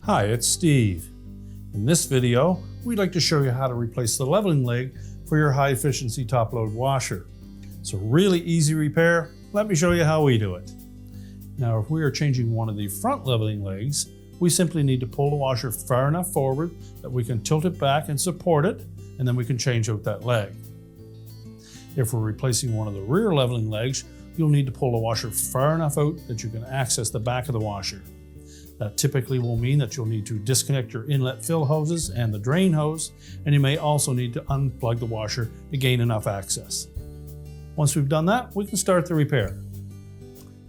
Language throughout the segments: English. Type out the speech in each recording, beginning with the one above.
Hi, it's Steve. In this video, we'd like to show you how to replace the leveling leg for your high efficiency top load washer. It's a really easy repair. Let me show you how we do it. Now, if we are changing one of the front leveling legs, we simply need to pull the washer far enough forward that we can tilt it back and support it, and then we can change out that leg. If we're replacing one of the rear leveling legs, you'll need to pull the washer far enough out that you can access the back of the washer. That typically will mean that you'll need to disconnect your inlet fill hoses and the drain hose, and you may also need to unplug the washer to gain enough access. Once we've done that, we can start the repair.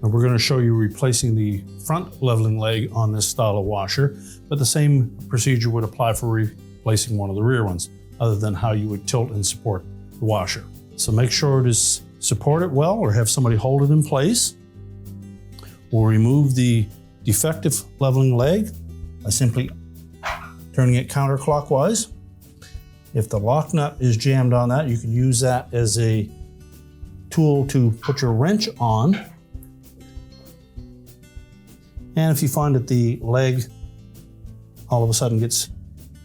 Now we're going to show you replacing the front leveling leg on this style of washer, but the same procedure would apply for replacing one of the rear ones, other than how you would tilt and support the washer. So make sure to support it well or have somebody hold it in place. We'll remove the defective leveling leg by simply turning it counterclockwise. If the lock nut is jammed on that, you can use that as a tool to put your wrench on. And if you find that the leg all of a sudden gets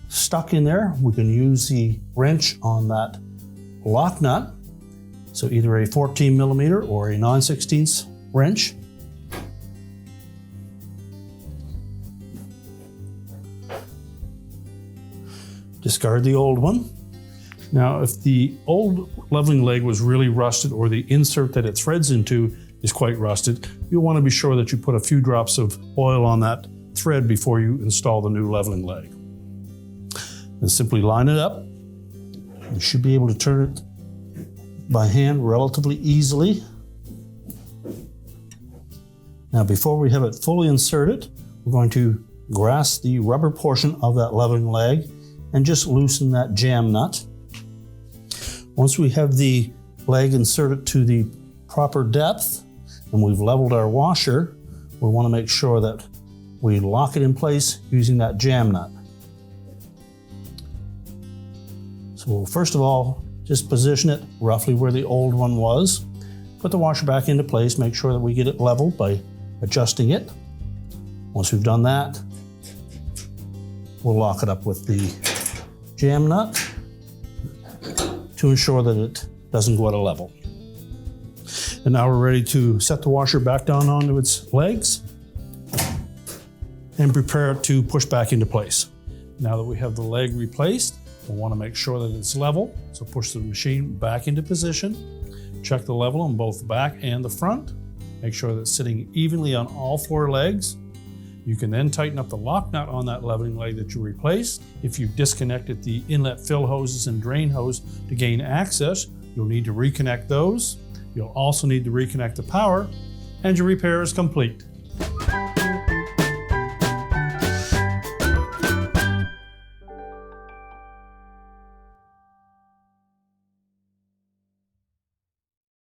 stuck in there, we can use the wrench on that lock nut. So either a 14 millimeter or a 9/16 wrench. Discard the old one. Now, if the old leveling leg was really rusted or the insert that it threads into is quite rusted, you'll want to be sure that you put a few drops of oil on that thread before you install the new leveling leg. And simply line it up. You should be able to turn it by hand relatively easily. Now, before we have it fully inserted, we're going to grasp the rubber portion of that leveling leg and just loosen that jam nut. Once we have the leg inserted to the proper depth and we've leveled our washer, we want to make sure that we lock it in place using that jam nut. So we'll first of all just position it roughly where the old one was. Put the washer back into place, make sure that we get it leveled by adjusting it. Once we've done that, we'll lock it up with the jam nut to ensure that it doesn't go out of level. And now we're ready to set the washer back down onto its legs and prepare it to push back into place. Now that we have the leg replaced, we'll want to make sure that it's level. So push the machine back into position. Check the level on both the back and the front. Make sure that it's sitting evenly on all four legs. You can then tighten up the lock nut on that leveling leg that you replaced. If you've disconnected the inlet fill hoses and drain hose to gain access, you'll need to reconnect those. You'll also need to reconnect the power, and your repair is complete.